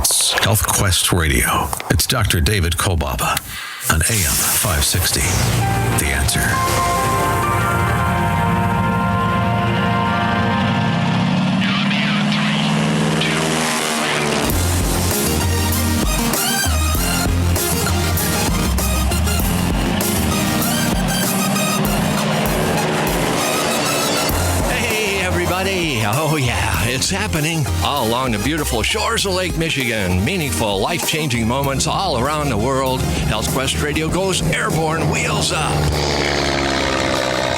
It's Health Quest Radio. It's Dr. David Kolbaba on AM 560. The Answer. Oh yeah, it's happening all along the beautiful shores of Lake Michigan. Meaningful, life-changing moments all around the world. Health Quest Radio goes airborne, wheels up.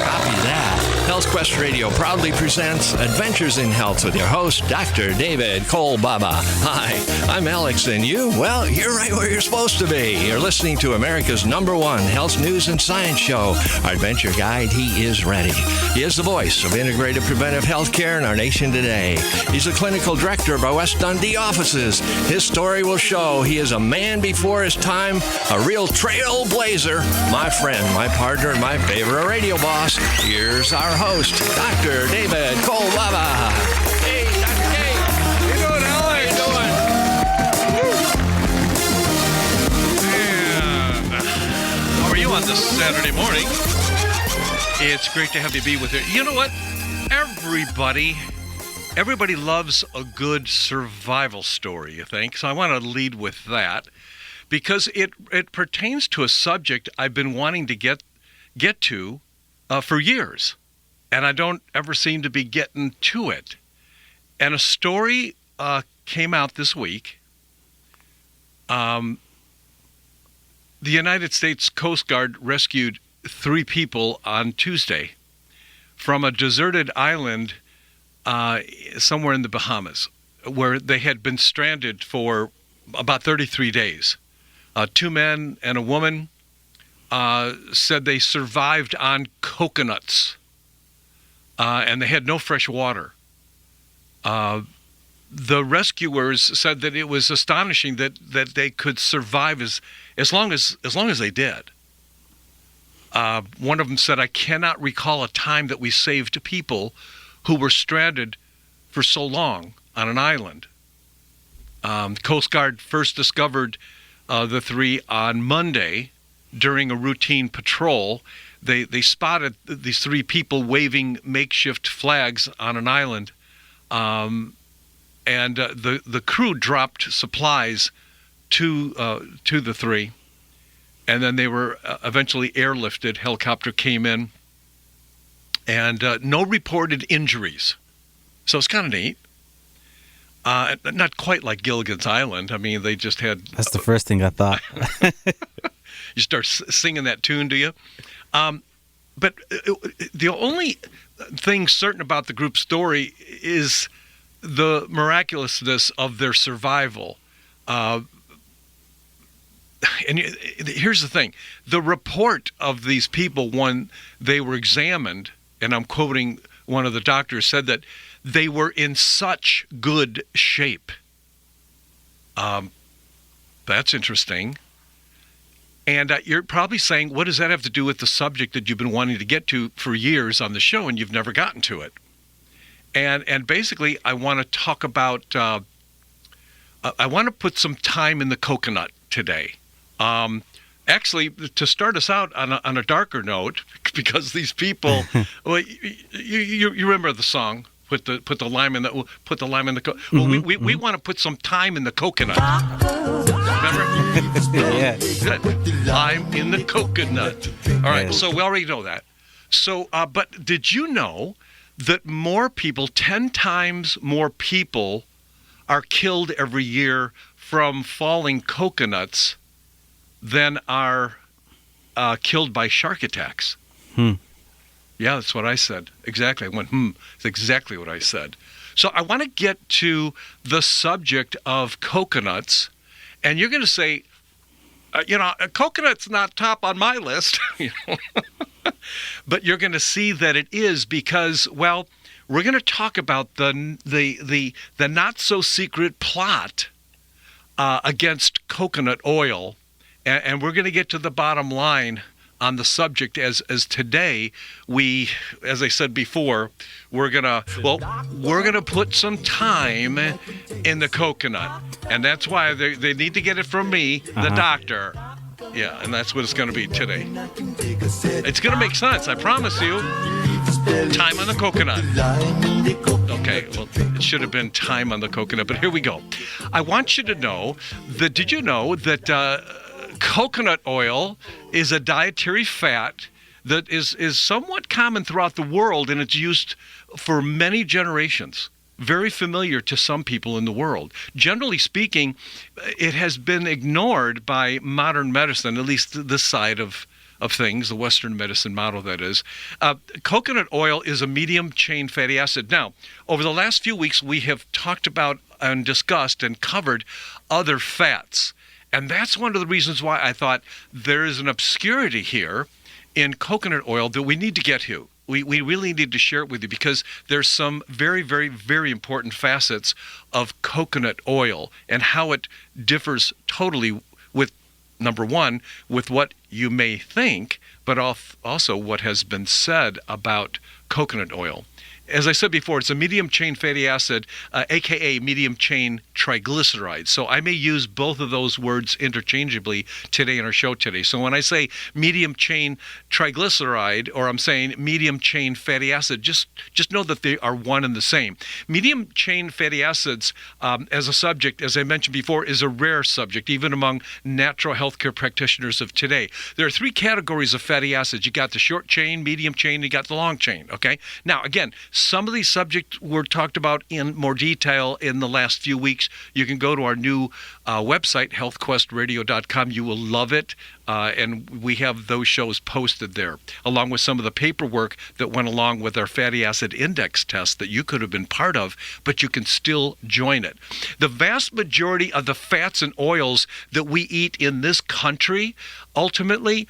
Copy that. Health Quest Radio proudly presents Adventures in Health with your host, Dr. David Kolbaba. Hi, I'm Alex, and you? Well, you're right where you're supposed to be. You're listening to America's #1 health news and science show. Our adventure guide, he is ready. He is the voice of integrative preventive health care in our nation today. He's the clinical director of our West Dundee offices. His story will show he is a man before his time, a real trailblazer. My friend, my partner, and my favorite radio boss. Here's our host, Dr. David Kolbaba. Hey, Dr. K. How you doing, Alex? And how are you on this Saturday morning? It's great to have you be with you. You know what? Everybody loves a good survival story, you think? So I want to lead with that because it pertains to a subject I've been wanting to get to for years. And I don't ever seem to be getting to it. And a story came out this week. The United States Coast Guard rescued 3 people on Tuesday from a deserted island somewhere in the Bahamas, where they had been stranded for about 33 days. 2 men and a woman said they survived on coconuts. And they had no fresh water. The rescuers said that it was astonishing that they could survive as long as they did. One of them said, "I cannot recall a time that we saved people who were stranded for so long on an island." Coast Guard first discovered the 3 on Monday during a routine patrol. They spotted these 3 people waving makeshift flags on an island, and the crew dropped supplies to the 3, and then they were eventually airlifted. Helicopter came in, and no reported injuries. So it's kind of neat. Not quite like Gilligan's Island. I mean, they just had... That's the first thing I thought. You start singing that tune, do you? But the only thing certain about the group story is the miraculousness of their survival. And here's the thing. The report of these people when they were examined, and I'm quoting one of the doctors, said that they were in such good shape. That's interesting. And you're probably saying, what does that have to do with the subject that you've been wanting to get to for years on the show and you've never gotten to it? And basically, I want to talk about, I want to put some time in the coconut today. Actually, to start us out on a darker note, because these people, well, you remember the song? Put the lime in the Well, we want to put some time in the coconut. Remember? Yeah. Lime in the coconut. All right. So we already know that. So, but did you know that 10 times more people are killed every year from falling coconuts than are killed by shark attacks? Yeah, that's what I said. Exactly. I went, That's exactly what I said. So I want to get to the subject of coconuts, and you're going to say, a coconut's not top on my list, but you're going to see that it is because, well, we're going to talk about the not so secret plot against coconut oil, and we're going to get to the bottom line on the subject as today as I said before, we're gonna put some thyme in the coconut, and that's why they need to get it from me, the doctor. Yeah, and that's what it's going to be today. It's going to make sense, I promise you. Thyme on the coconut. Okay, well, it should have been thyme on the coconut, but here we go. I want you to know that, did you know that coconut oil is a dietary fat that is somewhat common throughout the world, and it's used for many generations. Very familiar to some people in the world. Generally speaking, it has been ignored by modern medicine, at least this side of things, the Western medicine model, that is. Coconut oil is a medium-chain fatty acid. Now, over the last few weeks, we have talked about and discussed and covered other fats. And that's one of the reasons why I thought there is an obscurity here in coconut oil that we need to get to. We really need to share it with you, because there's some very, very, very important facets of coconut oil and how it differs totally with, number one, with what you may think, but also what has been said about coconut oil. As I said before, it's a medium-chain fatty acid, aka medium-chain triglyceride. So I may use both of those words interchangeably today in our show today. So when I say medium-chain triglyceride, or I'm saying medium-chain fatty acid, just know that they are one and the same. Medium-chain fatty acids, as a subject, as I mentioned before, is a rare subject, even among natural healthcare practitioners of today. There are three categories of fatty acids. You got the short chain, medium chain, you got the long chain, okay? Now, again, some of these subjects were talked about in more detail in the last few weeks. You can go to our new website, healthquestradio.com. You will love it, and we have those shows posted there, along with some of the paperwork that went along with our fatty acid index test that you could have been part of, but you can still join it. The vast majority of the fats and oils that we eat in this country, ultimately,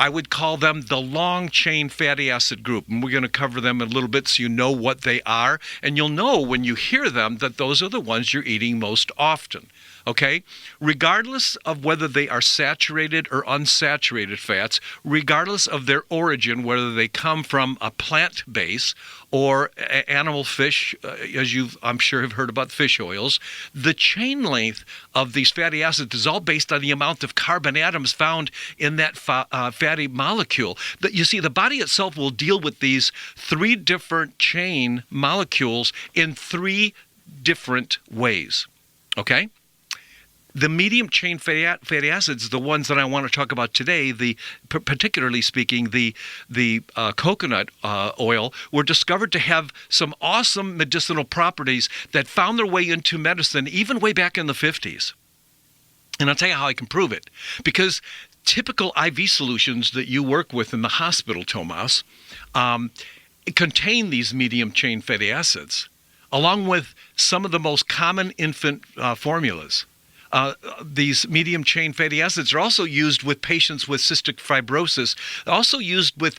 I would call them the long-chain fatty acid group, and we're going to cover them in a little bit so you know what they are, and you'll know when you hear them that those are the ones you're eating most often, okay? Regardless of whether they are saturated or unsaturated fats, regardless of their origin, whether they come from a plant base or animal fish, as I'm sure have heard about fish oils, the chain length of these fatty acids is all based on the amount of carbon atoms found in that fatty molecule. That you see, the body itself will deal with these three different chain molecules in three different ways, okay? The medium-chain fatty acids, the ones that I want to talk about today, particularly speaking, the coconut oil, were discovered to have some awesome medicinal properties that found their way into medicine even way back in the 50s. And I'll tell you how I can prove it. Because typical IV solutions that you work with in the hospital, Tomas, contain these medium-chain fatty acids, along with some of the most common infant formulas. These medium-chain fatty acids are also used with patients with cystic fibrosis, also used with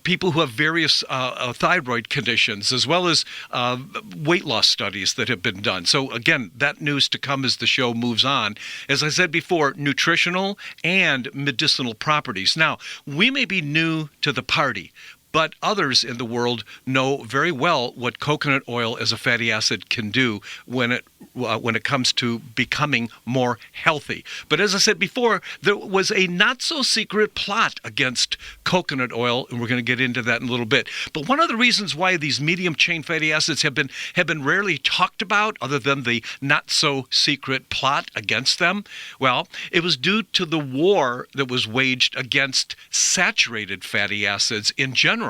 people who have various thyroid conditions, as well as weight loss studies that have been done. So again, that news to come as the show moves on. As I said before, nutritional and medicinal properties. Now, we may be new to the party, but others in the world know very well what coconut oil as a fatty acid can do when it comes to becoming more healthy. But as I said before, there was a not-so-secret plot against coconut oil, and we're going to get into that in a little bit. But one of the reasons why these medium-chain fatty acids have been rarely talked about, other than the not-so-secret plot against them, well, it was due to the war that was waged against saturated fatty acids in general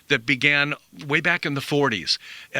that began way back in the 40s.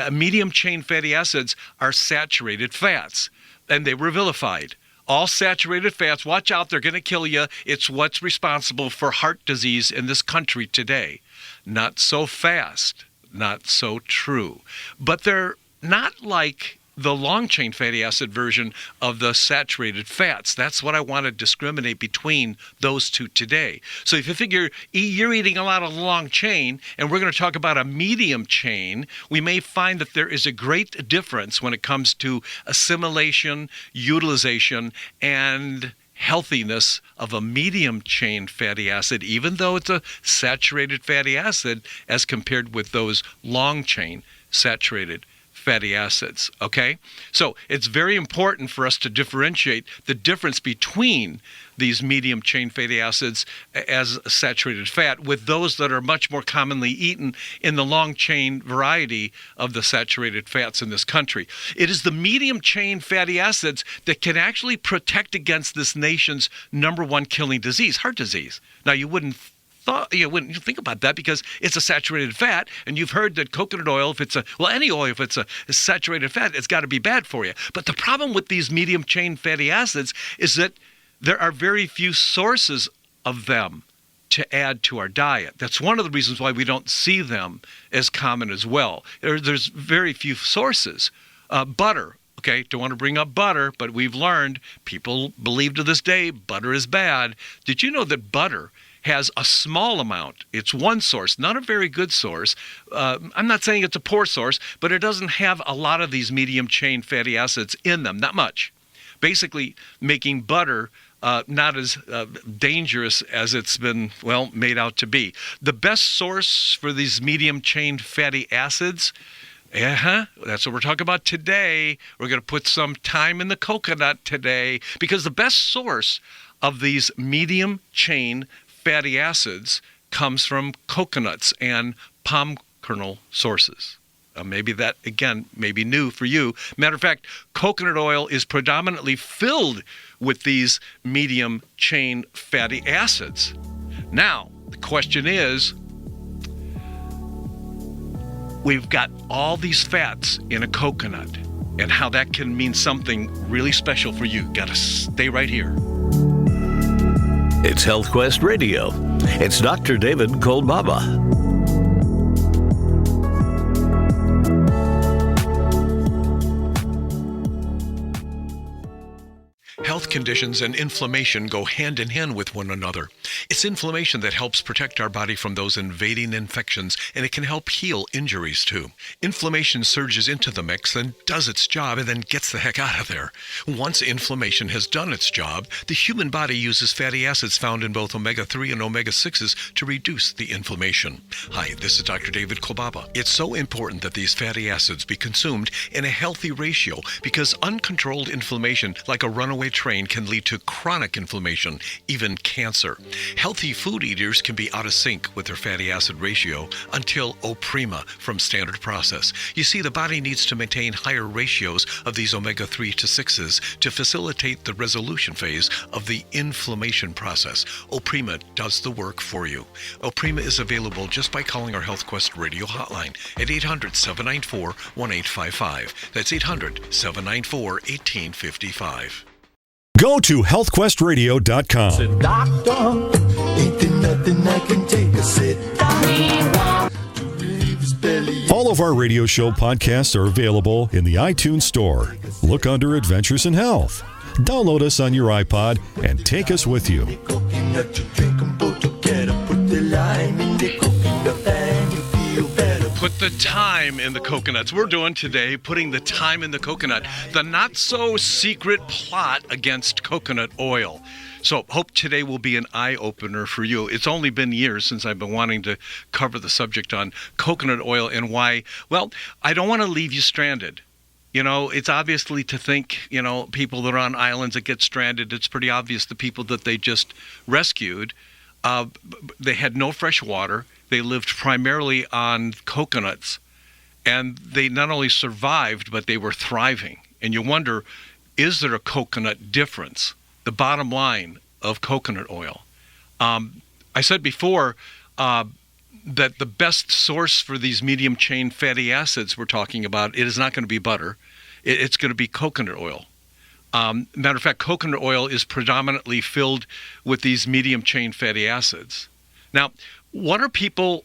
Medium-chain fatty acids are saturated fats, and they were vilified. All saturated fats, watch out, they're going to kill you. It's what's responsible for heart disease in this country today. Not so fast, not so true. But they're not like the long-chain fatty acid version of the saturated fats. That's what I want to discriminate between those two today. So if you figure you're eating a lot of long chain, and we're going to talk about a medium chain, we may find that there is a great difference when it comes to assimilation, utilization, and healthiness of a medium chain fatty acid, even though it's a saturated fatty acid, as compared with those long chain saturated fatty acids, okay? So it's very important for us to differentiate the difference between these medium chain fatty acids as a saturated fat with those that are much more commonly eaten in the long chain variety of the saturated fats in this country. It is the medium chain fatty acids that can actually protect against this nation's number one killing disease, heart disease. Now, you wouldn't think about that because it's a saturated fat, and you've heard that coconut oil, any oil, if it's a saturated fat, it's got to be bad for you. But the problem with these medium chain fatty acids is that there are very few sources of them to add to our diet. That's one of the reasons why we don't see them as common as well. There's very few sources. Butter. Okay, don't want to bring up butter, but we've learned, people believe to this day, butter is bad. Did you know that butter has a small amount? It's one source, not a very good source. I'm not saying it's a poor source, but it doesn't have a lot of these medium chain fatty acids in them, not much. Basically making butter not as dangerous as it's been, made out to be. The best source for these medium chain fatty acids, that's what we're talking about today. We're going to put some time in the coconut today, because the best source of these medium chain fatty acids comes from coconuts and palm kernel sources. Maybe that, again, may be new for you. Matter of fact, coconut oil is predominantly filled with these medium chain fatty acids. Now, the question is, we've got all these fats in a coconut, and how that can mean something really special for you. Got to stay right here. It's Health Quest Radio. It's Dr. David Kolbaba. Health conditions and inflammation go hand in hand with one another. It's inflammation that helps protect our body from those invading infections, and it can help heal injuries too. Inflammation surges into the mix and does its job and then gets the heck out of there. Once inflammation has done its job, the human body uses fatty acids found in both omega-3 and omega-6s to reduce the inflammation. Hi, this is Dr. David Kolbaba. It's so important that these fatty acids be consumed in a healthy ratio, because uncontrolled inflammation, like a runaway train, can lead to chronic inflammation, even cancer. Healthy food eaters can be out of sync with their fatty acid ratio until Oprima from Standard Process. You see, the body needs to maintain higher ratios of these omega-3 to 6s to facilitate the resolution phase of the inflammation process. Oprima does the work for you. Oprima is available just by calling our Health Quest radio hotline at 800-794-1855. That's 800-794-1855. Go to healthquestradio.com. Said, doctor, ain't there nothing I can take a sit down. All of our radio show podcasts are available in the iTunes Store. Look under Adventures in Health. Download us on your iPod and take us with you. Put the thyme in the coconuts. We're doing today, putting the thyme in the coconut, the not-so-secret plot against coconut oil. So hope today will be an eye-opener for you. It's only been years since I've been wanting to cover the subject on coconut oil and why. Well, I don't want to leave you stranded. You know, it's obviously to think, people that are on islands that get stranded, it's pretty obvious the people that they just rescued, they had no fresh water. They lived primarily on coconuts, and they not only survived, but they were thriving. And you wonder, is there a coconut difference? The bottom line of coconut oil. I said before that the best source for these medium chain fatty acids we're talking about, it is not going to be butter. It's going to be coconut oil. Matter of fact, coconut oil is predominantly filled with these medium chain fatty acids. Now, what are people,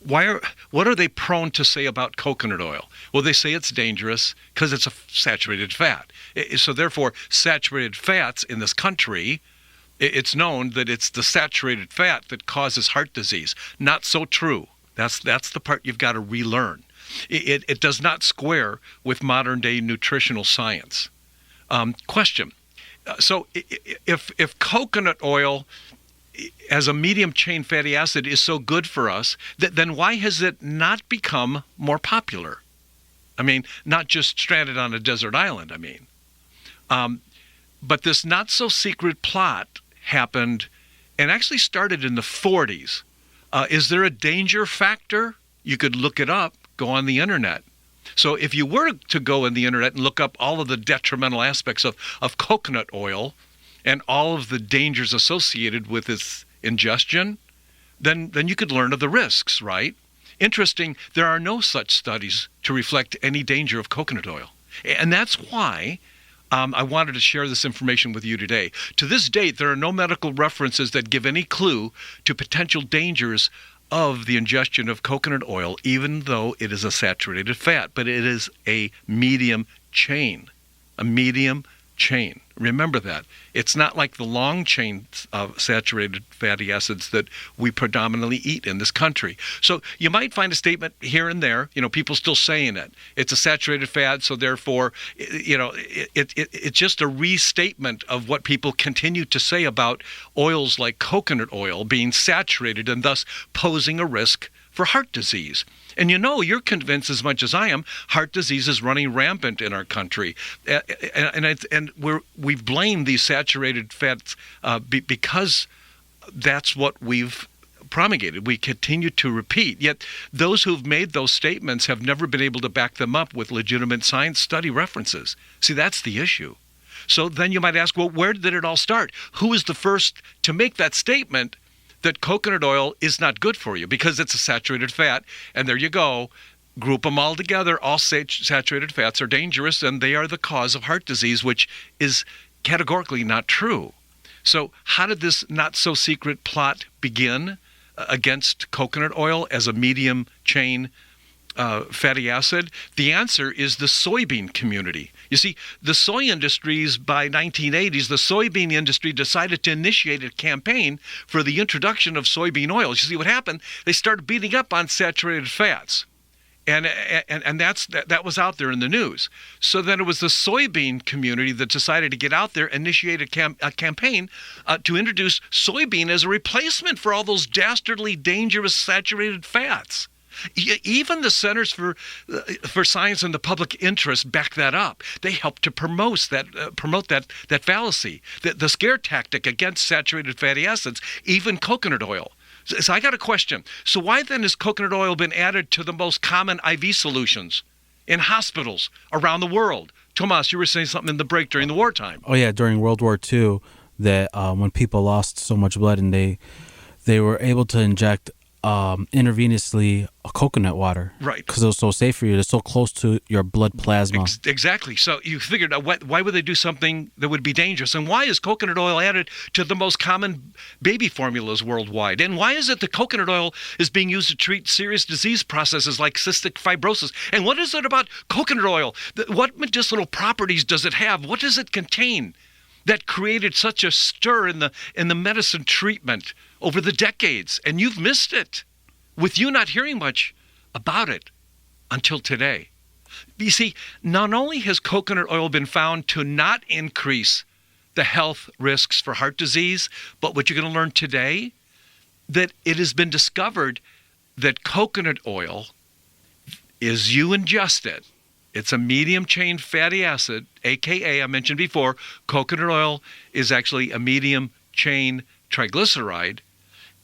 what are they prone to say about coconut oil? Well, they say it's dangerous because it's a saturated fat. So therefore, saturated fats in this country, it's known that it's the saturated fat that causes heart disease. Not so true. That's the part you've got to relearn. It does not square with modern day nutritional science. Question. if coconut oil as a medium chain fatty acid is so good for us, then why has it not become more popular? I mean, not just stranded on a desert island, but this not so secret plot happened and actually started in the 40s. Is there a danger factor? You could look it up, go on the internet. So if you were to go on the internet and look up all of the detrimental aspects of coconut oil and all of the dangers associated with its ingestion, then you could learn of the risks, right? Interesting, there are no such studies to reflect any danger of coconut oil. And that's why I wanted to share this information with you today. To this date, there are no medical references that give any clue to potential dangers of the ingestion of coconut oil, even though it is a saturated fat, but it is a medium chain, Remember that. It's not like the long chain of saturated fatty acids that we predominantly eat in this country. So you might find a statement here and there, people still saying it. It's a saturated fat, so therefore, it's just a restatement of what people continue to say about oils like coconut oil being saturated and thus posing a risk for heart disease. And you're convinced as much as I am, heart disease is running rampant in our country. And we've blamed these saturated fats because that's what we've promulgated. We continue to repeat. Yet those who've made those statements have never been able to back them up with legitimate science study references. See, that's the issue. So then you might ask, well, where did it all start? Who was the first to make that statement that coconut oil is not good for you because it's a saturated fat? And there you go. Group them all together. All saturated fats are dangerous and they are the cause of heart disease, which is categorically not true. So how did this not so secret plot begin against coconut oil as a medium chain fatty acid? The answer is the soybean community. You see, the soy industries by 1980s, the soybean industry decided to initiate a campaign for the introduction of soybean oils. You see what happened? They started beating up on saturated fats. And that was out there in the news. So then it was the soybean community that decided to get out there, initiate a campaign to introduce soybean as a replacement for all those dastardly dangerous saturated fats. Even the Centers for Science and the Public Interest back that up. They helped to promote that fallacy, the scare tactic against saturated fatty acids, even coconut oil. So I got a question. So why then has coconut oil been added to the most common IV solutions in hospitals around the world? Tomas, you were saying something in the break during the wartime. Oh yeah, during World War II, that when people lost so much blood and they were able to inject intravenously coconut water, right? Because it was so safe for you. It's so close to your blood plasma. Exactly. So you figured out why would they do something that would be dangerous, and why is coconut oil added to the most common baby formulas worldwide? And why is it that coconut oil is being used to treat serious disease processes like cystic fibrosis? And what is it about coconut oil? What medicinal properties does it have? What does it contain that created such a stir in the medicine treatment over the decades? And you've missed it, with you not hearing much about it until today. You see, not only has coconut oil been found to not increase the health risks for heart disease, but what you're going to learn today, that it has been discovered that coconut oil, as you ingest it, it's a medium chain fatty acid, aka I mentioned before, coconut oil is actually a medium chain triglyceride.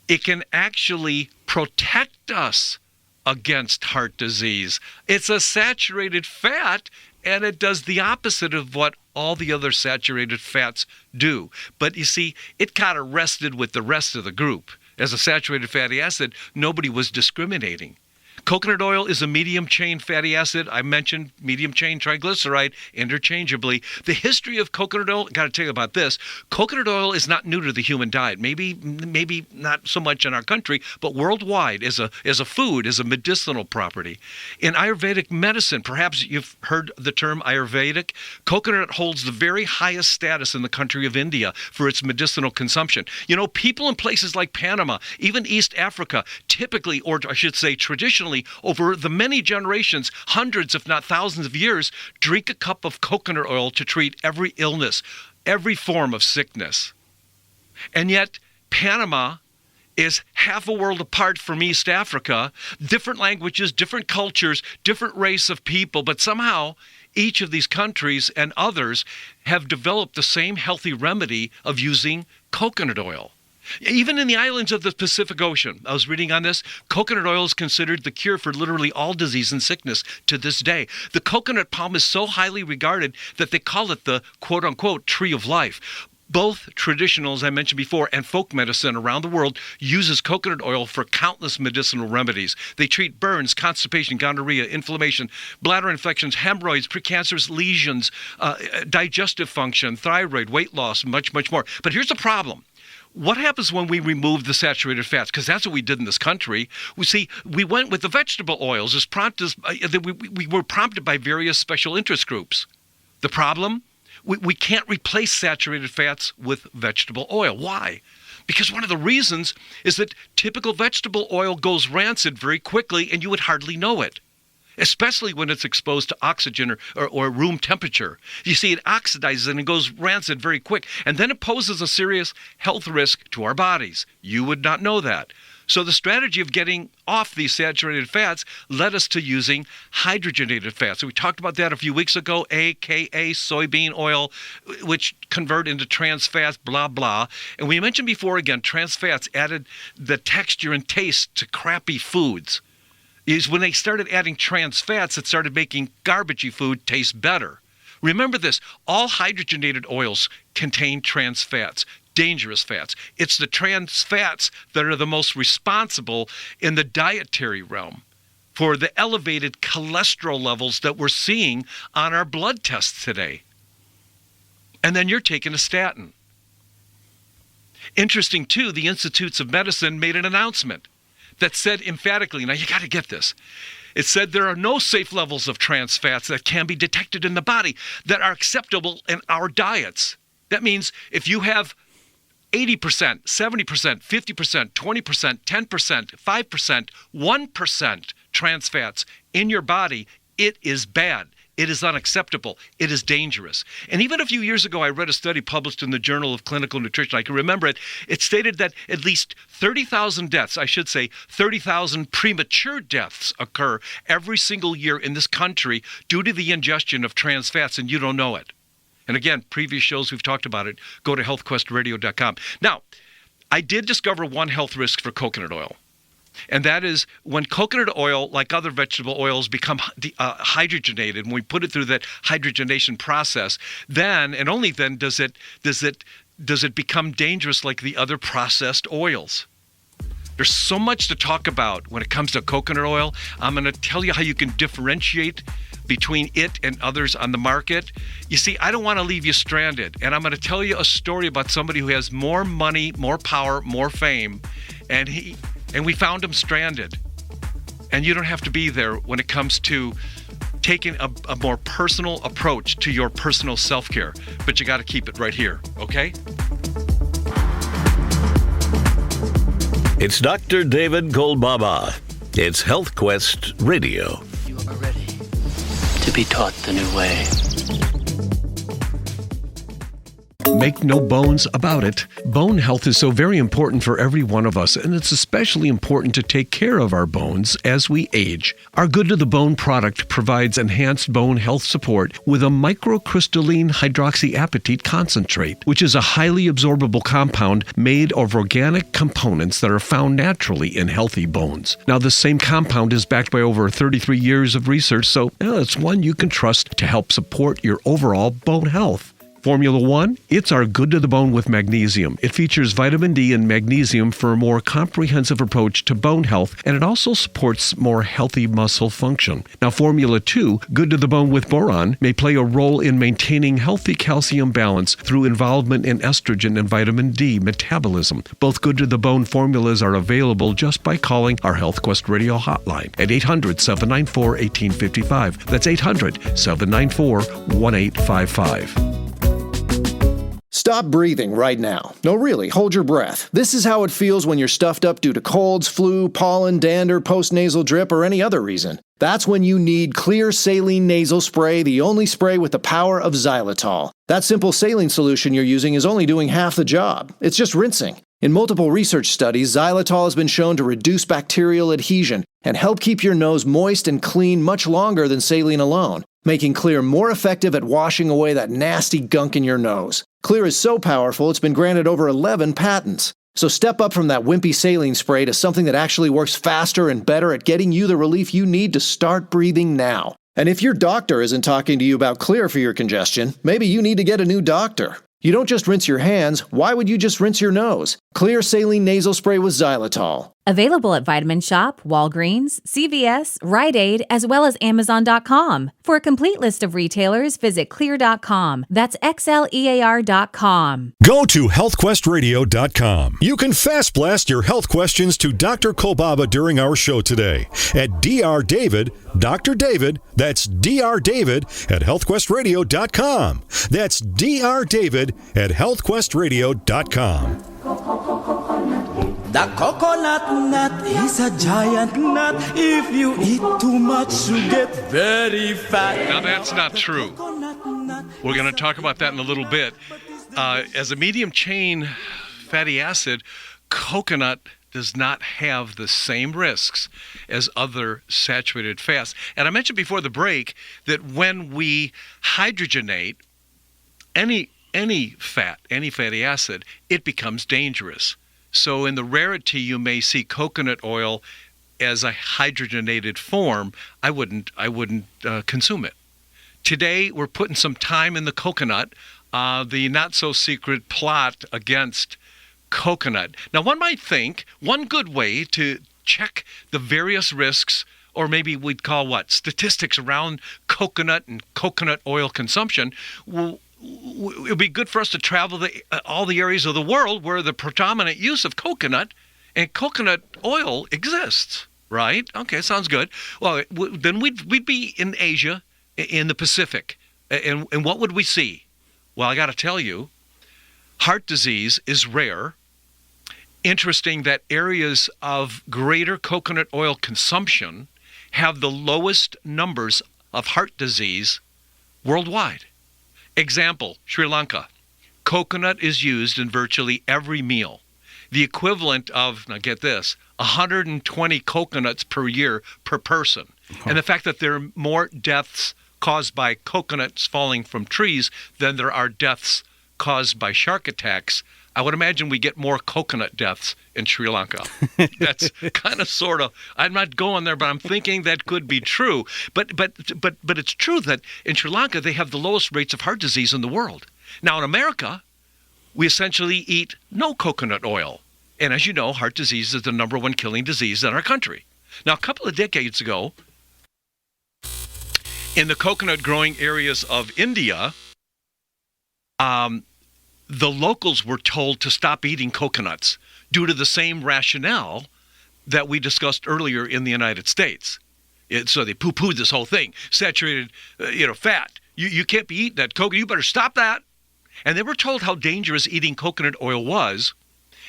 It can actually protect us against heart disease. It's a saturated fat, and it does the opposite of what all the other saturated fats do. But you see, it kind of rested with the rest of the group. As a saturated fatty acid, nobody was discriminating. Coconut oil is a medium chain fatty acid. I mentioned medium chain triglyceride interchangeably. The history of coconut oil, got to tell you about this. Coconut oil is not new to the human diet. Maybe not so much in our country, but worldwide as a food, as a medicinal property. In Ayurvedic medicine, perhaps you've heard the term Ayurvedic. Coconut holds the very highest status in the country of India for its medicinal consumption. People in places like Panama, even East Africa, typically, or I should say traditionally, over the many generations, hundreds if not thousands of years, drink a cup of coconut oil to treat every illness. every form of sickness. And yet, Panama is half a world apart from East Africa, different languages, different cultures, different race of people, but somehow each of these countries and others have developed the same healthy remedy of using coconut oil. Even in the islands of the Pacific Ocean, I was reading on this, coconut oil is considered the cure for literally all disease and sickness to this day. The coconut palm is so highly regarded that they call it the quote-unquote tree of life. Both traditional, as I mentioned before, and folk medicine around the world uses coconut oil for countless medicinal remedies. They treat burns, constipation, gonorrhea, inflammation, bladder infections, hemorrhoids, precancerous lesions, digestive function, thyroid, weight loss, much, much more. But here's the problem. What happens when we remove the saturated fats? Because that's what we did in this country. We went with the vegetable oils as prompt as we were prompted by various special interest groups. The problem? We can't replace saturated fats with vegetable oil. Why? Because one of the reasons is that typical vegetable oil goes rancid very quickly and you would hardly know it, especially when it's exposed to oxygen or room temperature. You see, it oxidizes and it goes rancid very quick, and then it poses a serious health risk to our bodies. You would not know that. So the strategy of getting off these saturated fats led us to using hydrogenated fats. So we talked about that a few weeks ago, aka soybean oil, which convert into trans fats, blah, blah. And we mentioned before, again, trans fats added the texture and taste to crappy foods. Is when they started adding trans fats, it started making garbagey food taste better. Remember this, all hydrogenated oils contain trans fats. Dangerous fats. It's the trans fats that are the most responsible in the dietary realm for the elevated cholesterol levels that we're seeing on our blood tests today. And then you're taking a statin. Interesting too, the Institutes of Medicine made an announcement that said emphatically, now you got to get this, it said there are no safe levels of trans fats that can be detected in the body that are acceptable in our diets. That means if you have 80%, 70%, 50%, 20%, 10%, 5%, 1% trans fats in your body, it is bad. It is unacceptable. It is dangerous. And even a few years ago, I read a study published in the Journal of Clinical Nutrition. I can remember it. It stated that at least 30,000 deaths, I should say 30,000 premature deaths occur every single year in this country due to the ingestion of trans fats, and you don't know it. And again, previous shows we've talked about it. Go to healthquestradio.com. Now, I did discover one health risk for coconut oil. And that is when coconut oil, like other vegetable oils, become hydrogenated, when we put it through that hydrogenation process, then and only then does it become dangerous like the other processed oils. There's so much to talk about when it comes to coconut oil. I'm going to tell you how you can differentiate between it and others on the market. You see, I don't want to leave you stranded. And I'm going to tell you a story about somebody who has more money, more power, more fame, and we found him stranded. And you don't have to be there when it comes to taking a more personal approach to your personal self-care. But you got to keep it right here, okay? It's Dr. David Kolbaba. It's Health Quest Radio. You are ready to be taught the new way. Make no bones about it. Bone health is so very important for every one of us, and it's especially important to take care of our bones as we age. Our Good to the Bone product provides enhanced bone health support with a microcrystalline hydroxyapatite concentrate, which is a highly absorbable compound made of organic components that are found naturally in healthy bones. Now, this same compound is backed by over 33 years of research, so it's one you can trust to help support your overall bone health. Formula 1, it's our Good to the Bone with magnesium. It features vitamin D and magnesium for a more comprehensive approach to bone health, and it also supports more healthy muscle function. Now, Formula 2, Good to the Bone with boron, may play a role in maintaining healthy calcium balance through involvement in estrogen and vitamin D metabolism. Both Good to the Bone formulas are available just by calling our Health Quest Radio hotline at 800-794-1855. That's 800-794-1855. Stop breathing right now. No, really, hold your breath. This is how it feels when you're stuffed up due to colds, flu, pollen, dander, postnasal drip, or any other reason. That's when you need Clear Saline Nasal Spray, the only spray with the power of xylitol. That simple saline solution you're using is only doing half the job. It's just rinsing. In multiple research studies, xylitol has been shown to reduce bacterial adhesion and help keep your nose moist and clean much longer than saline alone, making Clear more effective at washing away that nasty gunk in your nose. Clear is so powerful, it's been granted over 11 patents. So step up from that wimpy saline spray to something that actually works faster and better at getting you the relief you need to start breathing now. And if your doctor isn't talking to you about Clear for your congestion, maybe you need to get a new doctor. You don't just rinse your hands, why would you just rinse your nose? Clear Saline Nasal Spray with xylitol. Available at Vitamin Shop, Walgreens, CVS, Rite Aid, as well as Amazon.com. For a complete list of retailers, visit Clear.com. That's XLEAR.com. Go to healthquestradio.com. You can fast blast your health questions to Dr. Kolbaba during our show today at Dr. David, Dr. David, that's Dr. David at healthquestradio.com. That's Dr. David at healthquestradio.com. The coconut nut is a giant nut. If you eat too much, you get very fat. Now, that's not true. We're going to talk about that in a little bit. As a medium chain fatty acid, coconut does not have the same risks as other saturated fats. And I mentioned before the break that when we hydrogenate any fat, any fatty acid, it becomes dangerous. So in the rarity you may see coconut oil as a hydrogenated form, I wouldn't consume it. Today we're putting some time in the coconut, the not so secret plot against coconut. Now one might think one good way to check the various risks, or maybe we'd call statistics around coconut and coconut oil consumption, it would be good for us to travel all the areas of the world where the predominant use of coconut and coconut oil exists, right? Okay, sounds good. Well, then we'd be in Asia, in the Pacific, and what would we see? Well, I got to tell you, heart disease is rare. Interesting that areas of greater coconut oil consumption have the lowest numbers of heart disease worldwide. Example, Sri Lanka. Coconut is used in virtually every meal. The equivalent of, now get this, 120 coconuts per year per person. And the fact that there are more deaths caused by coconuts falling from trees than there are deaths caused by shark attacks, I would imagine we get more coconut deaths in Sri Lanka. That's kind of sort of, I'm not going there, but I'm thinking that could be true. But it's true that in Sri Lanka, they have the lowest rates of heart disease in the world. Now, in America, we essentially eat no coconut oil. And as you know, heart disease is the number one killing disease in our country. Now, a couple of decades ago, in the coconut growing areas of India, the locals were told to stop eating coconuts due to the same rationale that we discussed earlier in the United States. So they poo-pooed this whole thing. Saturated, fat. You can't be eating that coconut. You better stop that. And they were told how dangerous eating coconut oil was,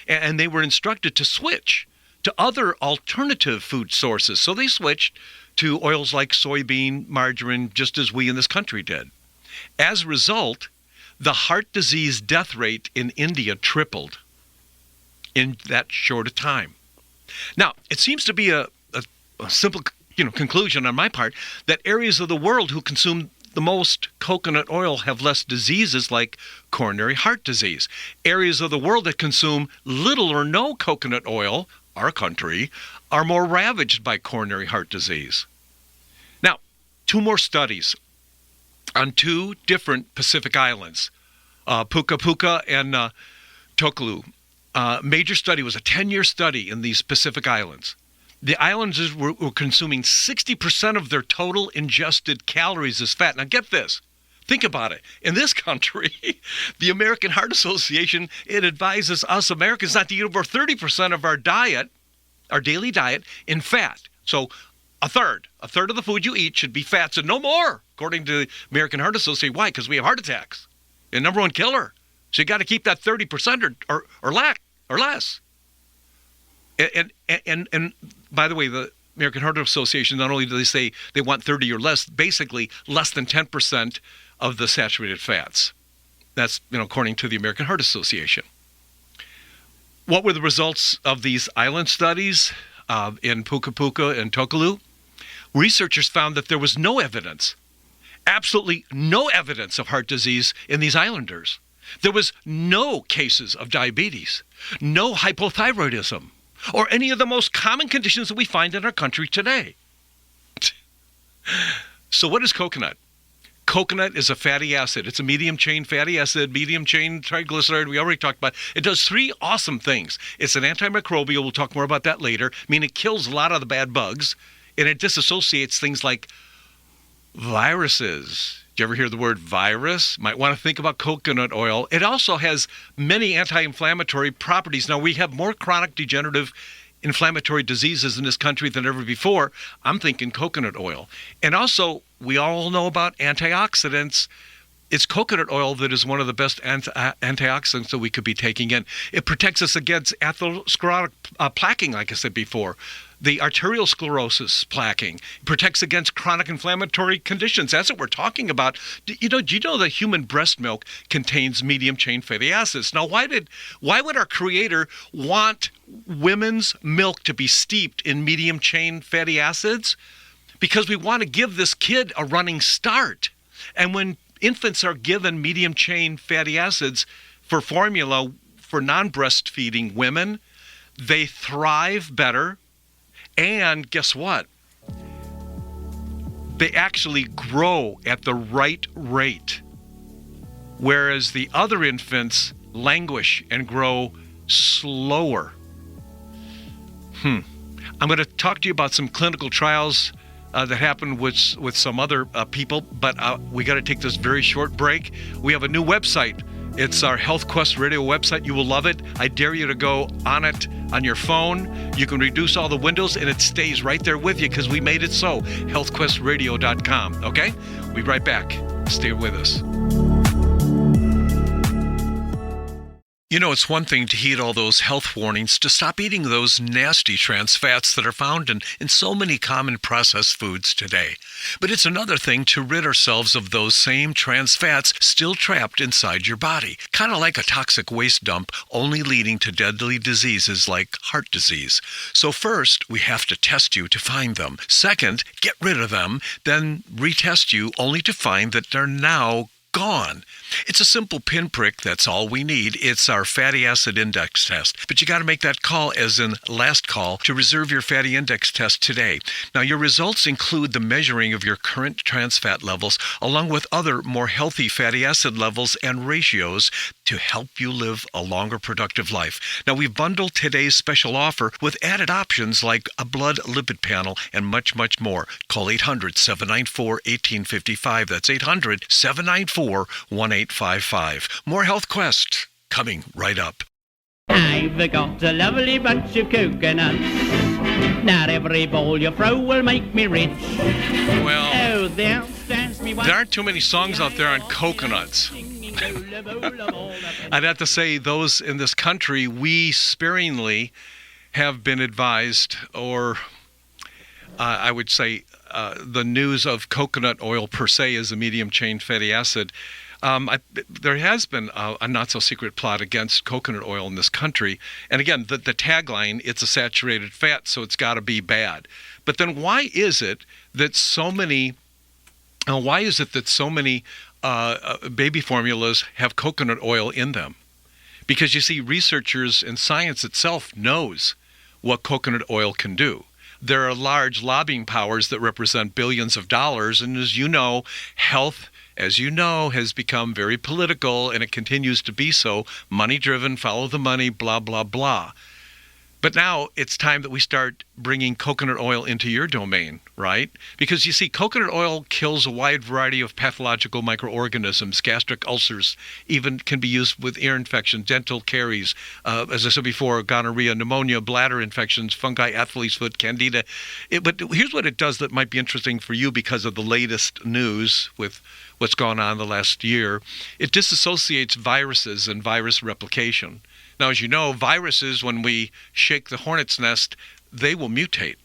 and they were instructed to switch to other alternative food sources. So they switched to oils like soybean, margarine, just as we in this country did. As a result, the heart disease death rate in India tripled in that short a time. Now, it seems to be a simple conclusion on my part that areas of the world who consume the most coconut oil have less diseases like coronary heart disease. Areas of the world that consume little or no coconut oil, our country, are more ravaged by coronary heart disease. Now, two more studies on two different Pacific islands, Puka Puka and Tokelau. Major study was a 10-year study in these Pacific islands. The islanders were consuming 60% of their total ingested calories as fat. Now get this. Think about it. In this country, the American Heart Association, it advises us Americans not to eat over 30% of our diet, our daily diet, in fat. So a third of the food you eat should be fats and no more, according to the American Heart Association. Why? Because we have heart attacks. The number one killer. So you got to keep that 30% or less. And by the way, the American Heart Association, not only do they say they want 30 or less, basically less than 10% of the saturated fats. That's, according to the American Heart Association. What were the results of these island studies in Puka Puka and Tokelau? Researchers found that there was no evidence, absolutely no evidence of heart disease in these islanders. There was no cases of diabetes, no hypothyroidism, or any of the most common conditions that we find in our country today. So what is coconut? Coconut is a fatty acid. It's a medium-chain fatty acid, medium-chain triglyceride. We already talked about it. It does three awesome things. It's an antimicrobial. We'll talk more about that later. I mean, it kills a lot of the bad bugs, and it disassociates things like viruses. Did you ever hear the word virus? Might want to think about coconut oil. It also has many anti-inflammatory properties. Now, we have more chronic degenerative inflammatory diseases in this country than ever before. I'm thinking coconut oil. And also, we all know about antioxidants. It's coconut oil that is one of the best antioxidants that we could be taking in. It protects us against atherosclerotic plaquing, like I said before. The arterial sclerosis plaquing. It protects against chronic inflammatory conditions. That's what we're talking about. Do you know that human breast milk contains medium-chain fatty acids? Now, why would our Creator want women's milk to be steeped in medium-chain fatty acids? Because we want to give this kid a running start. And when infants are given medium-chain fatty acids for formula for non-breastfeeding women, they thrive better. And guess what? They actually grow at the right rate, whereas the other infants languish and grow slower. I'm going to talk to you about some clinical trials that happened with some other people, but we got to take this very short break. We have a new website. It's our Health Quest Radio website. You will love it. I dare you to go on it on your phone. You can reduce all the windows, and it stays right there with you because we made it so. HealthQuestRadio.com. Okay? We'll be right back. Stay with us. It's one thing to heed all those health warnings, to stop eating those nasty trans fats that are found in so many common processed foods today. But it's another thing to rid ourselves of those same trans fats still trapped inside your body, kind of like a toxic waste dump, only leading to deadly diseases like heart disease. So first, we have to test you to find them. Second, get rid of them, then retest you only to find that they're now gone. It's a simple pinprick. That's all we need. It's our fatty acid index test. But you got to make that call, as in last call, to reserve your fatty index test today. Now, your results include the measuring of your current trans fat levels, along with other more healthy fatty acid levels and ratios to help you live a longer, productive life. Now, we've bundled today's special offer with added options like a blood lipid panel and much, much more. Call 800-794-1855. That's 800-794-1855. More Health Quest coming right up. I've got a lovely bunch of coconuts. Not every bowl you throw will make me rich. Well, there aren't too many songs out there on coconuts. I'd have to say those in this country, we sparingly have been advised, or I would say the news of coconut oil per se is a medium-chain fatty acid. There has been a not-so-secret plot against coconut oil in this country. And again, the tagline, it's a saturated fat, so it's got to be bad. But then why is it that so many baby formulas have coconut oil in them? Because you see, researchers and science itself knows what coconut oil can do. There are large lobbying powers that represent billions of dollars, and as you know, health, as you know, has become very political, and it continues to be so. Money-driven, follow the money, blah, blah, blah. But now it's time that we start bringing coconut oil into your domain, right? Because you see, coconut oil kills a wide variety of pathological microorganisms. Gastric ulcers even can be used with ear infections, dental caries, as I said before, gonorrhea, pneumonia, bladder infections, fungi, athlete's foot, candida. But here's what it does that might be interesting for you because of the latest news with what's gone on the last year. It disassociates viruses and virus replication. Now, as you know, viruses, when we shake the hornet's nest, they will mutate.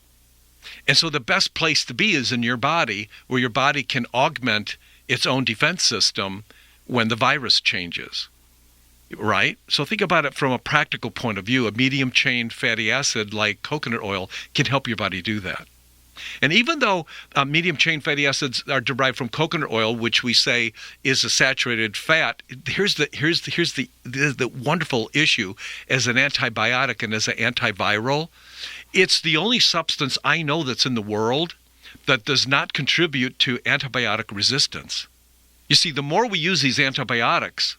And so the best place to be is in your body, where your body can augment its own defense system when the virus changes, right? So think about it from a practical point of view. A medium-chain fatty acid like coconut oil can help your body do that. And even though medium-chain fatty acids are derived from coconut oil, which we say is a saturated fat, here's the wonderful issue as an antibiotic and as an antiviral. It's the only substance I know that's in the world that does not contribute to antibiotic resistance. You see, the more we use these antibiotics,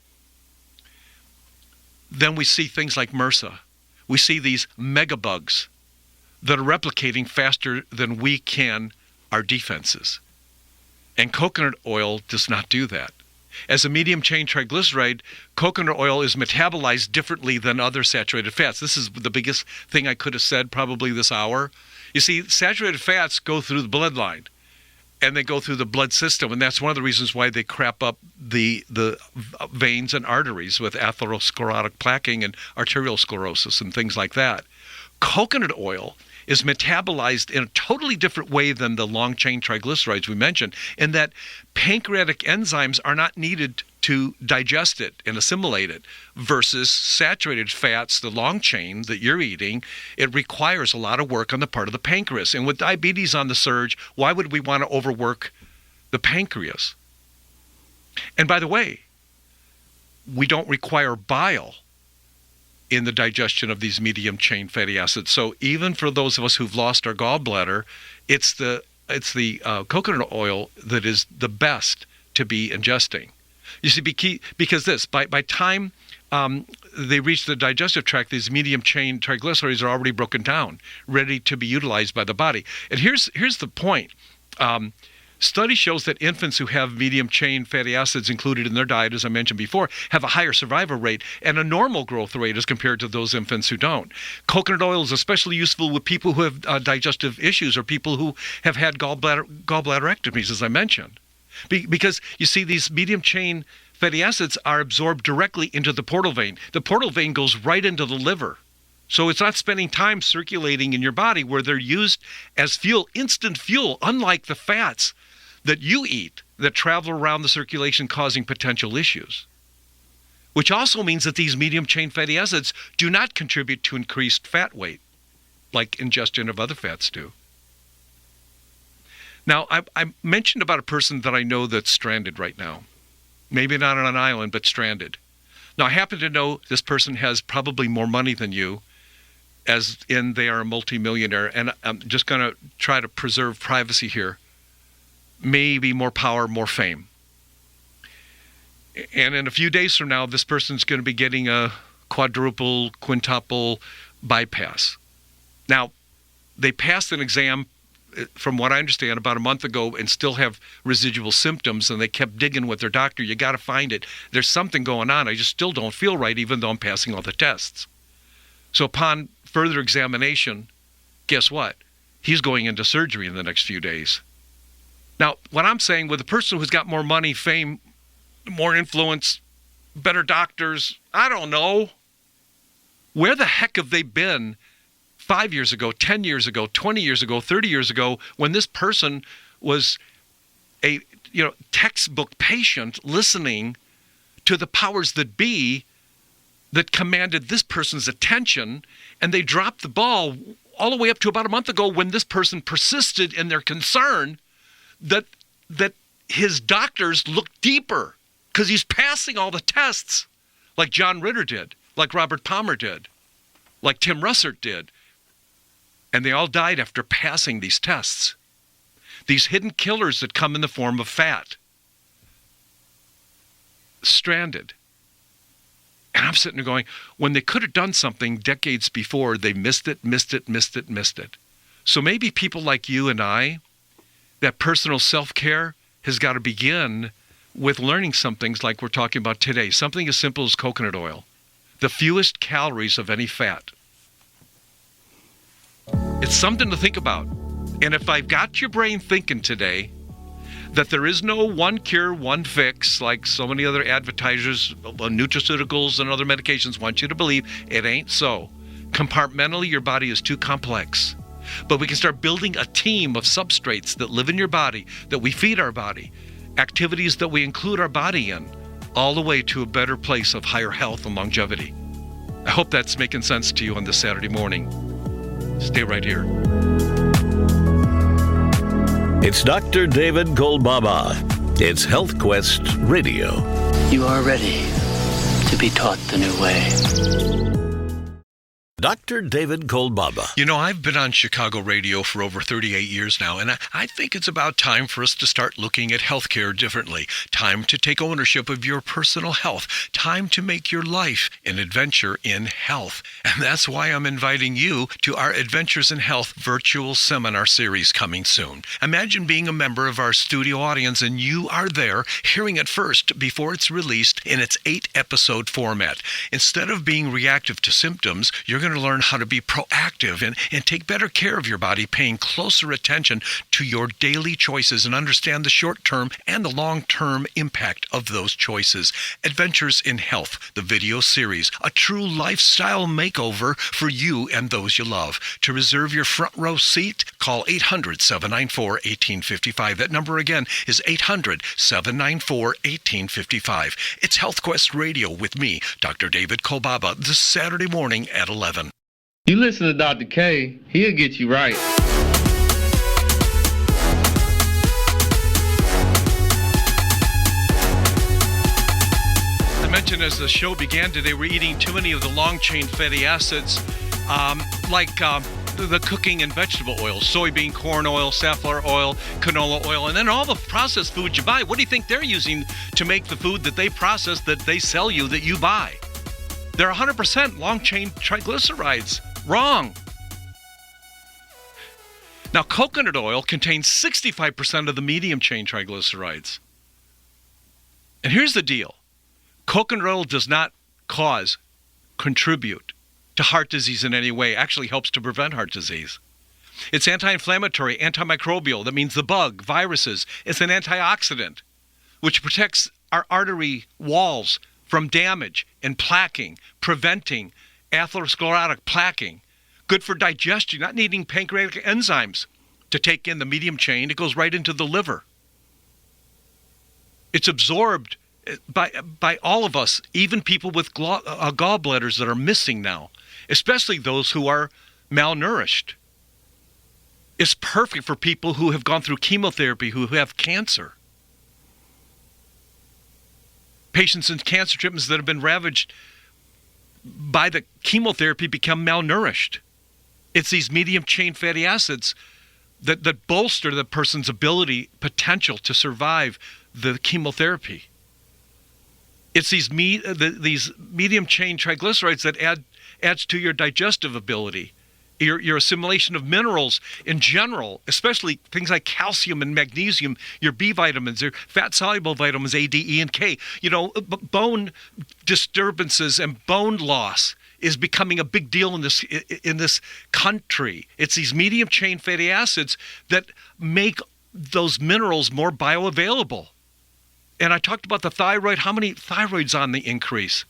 then we see things like MRSA. We see these megabugs that are replicating faster than we can our defenses. And coconut oil does not do that. As a medium-chain triglyceride, coconut oil is metabolized differently than other saturated fats. This is the biggest thing I could have said probably this hour. You see, saturated fats go through the bloodline, and they go through the blood system, and that's one of the reasons why they crap up the veins and arteries with atherosclerotic plaquing and arterial sclerosis and things like that. Coconut oil is metabolized in a totally different way than the long-chain triglycerides we mentioned, in that pancreatic enzymes are not needed to digest it and assimilate it, versus saturated fats, the long chain that you're eating, it requires a lot of work on the part of the pancreas. And with diabetes on the surge, why would we want to overwork the pancreas? And by the way, we don't require bile in the digestion of these medium-chain fatty acids. So even for those of us who've lost our gallbladder, it's the coconut oil that is the best to be ingesting. You see, because by time they reach the digestive tract, these medium-chain triglycerides are already broken down, ready to be utilized by the body. And here's the point. Study shows that infants who have medium-chain fatty acids included in their diet, as I mentioned before, have a higher survival rate and a normal growth rate as compared to those infants who don't. Coconut oil is especially useful with people who have digestive issues or people who have had gallbladderectomies, as I mentioned. Because, you see, these medium-chain fatty acids are absorbed directly into the portal vein. The portal vein goes right into the liver. So it's not spending time circulating in your body where they're used as fuel, instant fuel, unlike the fats that you eat that travel around the circulation causing potential issues. Which also means that these medium-chain fatty acids do not contribute to increased fat weight, like ingestion of other fats do. Now, I mentioned about a person that I know that's stranded right now. Maybe not on an island, but stranded. Now, I happen to know this person has probably more money than you, as in they are a multimillionaire, and I'm just going to try to preserve privacy here. Maybe more power, more fame. And in a few days from now, this person's going to be getting a quintuple bypass. Now, they passed an exam, from what I understand, about a month ago and still have residual symptoms, and they kept digging with their doctor. You got to find it. There's something going on. I just still don't feel right, even though I'm passing all the tests. So upon further examination, guess what? He's going into surgery in the next few days. Now, what I'm saying, with a person who's got more money, fame, more influence, better doctors, I don't know. Where the heck have they been 5 years ago, 10 years ago, 20 years ago, 30 years ago, when this person was a textbook patient listening to the powers that be that commanded this person's attention, and they dropped the ball all the way up to about a month ago when this person persisted in their concern that his doctors look deeper because he's passing all the tests like John Ritter did, like Robert Palmer did, like Tim Russert did. And they all died after passing these tests. These hidden killers that come in the form of fat. Stranded. And I'm sitting there going, when they could have done something decades before, they missed it. So maybe people like you and I, that personal self-care has got to begin with learning some things like we're talking about today. Something as simple as coconut oil. The fewest calories of any fat. It's something to think about. And if I've got your brain thinking today that there is no one cure, one fix, like so many other advertisers, nutraceuticals and other medications want you to believe, it ain't so. Compartmentally, your body is too complex. But we can start building a team of substrates that live in your body, that we feed our body, activities that we include our body in, all the way to a better place of higher health and longevity. I hope that's making sense to you on this Saturday morning. Stay right here. It's Dr. David Kolbaba. It's Health Quest Radio. You are ready to be taught the new way. Dr. David Kolbaba. You know, I've been on Chicago radio for over 38 years now, and I think it's about time for us to start looking at healthcare differently. Time to take ownership of your personal health. Time to make your life an adventure in health. And that's why I'm inviting you to our Adventures in Health virtual seminar series coming soon. Imagine being a member of our studio audience and you are there hearing it first before it's released in its 8-episode format. Instead of being reactive to symptoms, you're going to learn how to be proactive and take better care of your body, paying closer attention to your daily choices and understand the short-term and the long-term impact of those choices. Adventures in Health, the video series, a true lifestyle makeover for you and those you love. To reserve your front row seat, call 800-794-1855. That number again is 800-794-1855. It's Health Quest Radio with me, Dr. David Kolbaba, this Saturday morning at 11. You listen to Dr. K, he'll get you right. I mentioned as the show began today, we're eating too many of the long-chain fatty acids, like the cooking and vegetable oils, soybean, corn oil, safflower oil, canola oil, and then all the processed foods you buy. What do you think they're using to make the food that they process, that they sell you, that you buy? They're 100% long-chain triglycerides. Wrong. Now, coconut oil contains 65% of the medium-chain triglycerides. And here's the deal. Coconut oil does not contribute to heart disease in any way. Actually helps to prevent heart disease. It's anti-inflammatory, antimicrobial. That means the bug, viruses. It's an antioxidant, which protects our artery walls from damage and plaquing, preventing atherosclerotic plaquing. Good for digestion, not needing pancreatic enzymes to take in the medium chain. It goes right into the liver. It's absorbed by all of us, even people with gallbladders that are missing now, especially those who are malnourished. It's perfect for people who have gone through chemotherapy, who have cancer. Patients in cancer treatments that have been ravaged by the chemotherapy become malnourished. It's these medium-chain fatty acids that bolster the person's potential to survive the chemotherapy. It's these medium-chain triglycerides that adds to your digestive ability, your assimilation of minerals in general, especially things like calcium and magnesium, your B vitamins, your fat-soluble vitamins A, D, E, and K. You know, bone disturbances and bone loss is becoming a big deal in this country. It's these medium-chain fatty acids that make those minerals more bioavailable. And I talked about the thyroid. How many thyroids on the increase?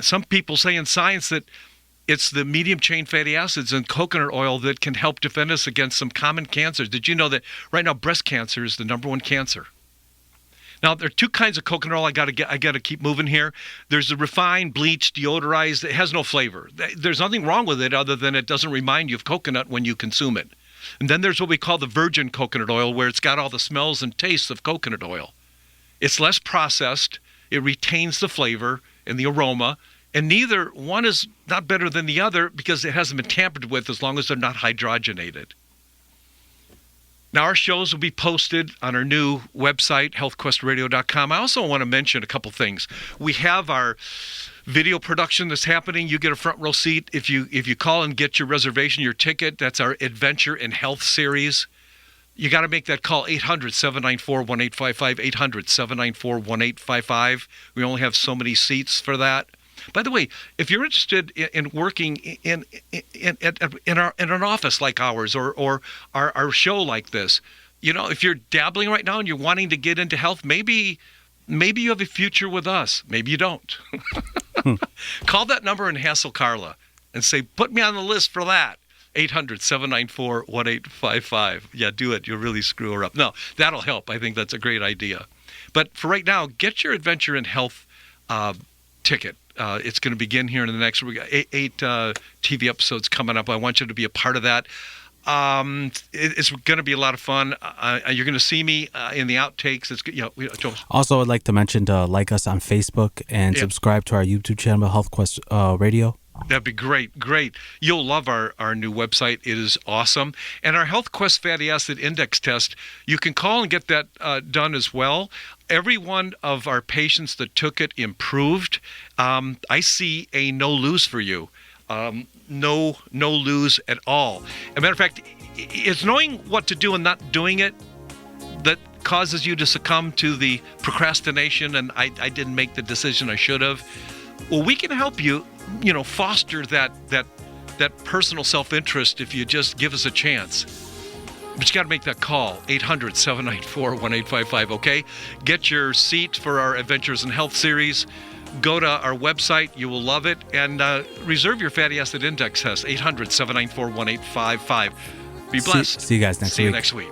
Some people say in science that it's the medium-chain fatty acids and coconut oil that can help defend us against some common cancers. Did you know that right now breast cancer is the #1 cancer? Now, there are two kinds of coconut oil I got to keep moving here. There's the refined, bleached, deodorized. It has no flavor. There's nothing wrong with it other than it doesn't remind you of coconut when you consume it. And then there's what we call the virgin coconut oil, where it's got all the smells and tastes of coconut oil. It's less processed. It retains the flavor and the aroma. And neither one is not better than the other because it hasn't been tampered with, as long as they're not hydrogenated. Now, our shows will be posted on our new website, healthquestradio.com. I also want to mention a couple things. We have our video production that's happening. You get a front row seat if you call and get your reservation, your ticket. That's our Adventure in Health series. You got to make that call, 800-794-1855, 800-794-1855. We only have so many seats for that. By the way, if you're interested in working in an office like ours or our show like this, you know, if you're dabbling right now and you're wanting to get into health, maybe you have a future with us. Maybe you don't. Call that number and hassle Carla and say, put me on the list for that. 800-794-1855. Yeah, do it. You'll really screw her up. No, that'll help. I think that's a great idea. But for right now, get your Adventure in Health ticket. It's going to begin here in the next week. 8 TV episodes coming up. I want you to be a part of that. It's going to be a lot of fun. You're going to see me in the outtakes. It's Also, I'd like to mention to like us on Facebook and subscribe to our YouTube channel, Health Quest Radio. That'd be great. Great. You'll love our new website. It is awesome. And our Health Quest Fatty Acid Index test, you can call and get that done as well. Every one of our patients that took it improved. I see a no lose for you. No lose at all. As a matter of fact, it's knowing what to do and not doing it that causes you to succumb to the procrastination and I didn't make the decision I should have. Well, we can help you, foster that personal self-interest if you just give us a chance. But you got to make that call, 800-794-1855, okay? Get your seat for our Adventures in Health series. Go to our website. You will love it. And reserve your fatty acid index test, 800-794-1855. Be blessed. See you guys next week. See you next week.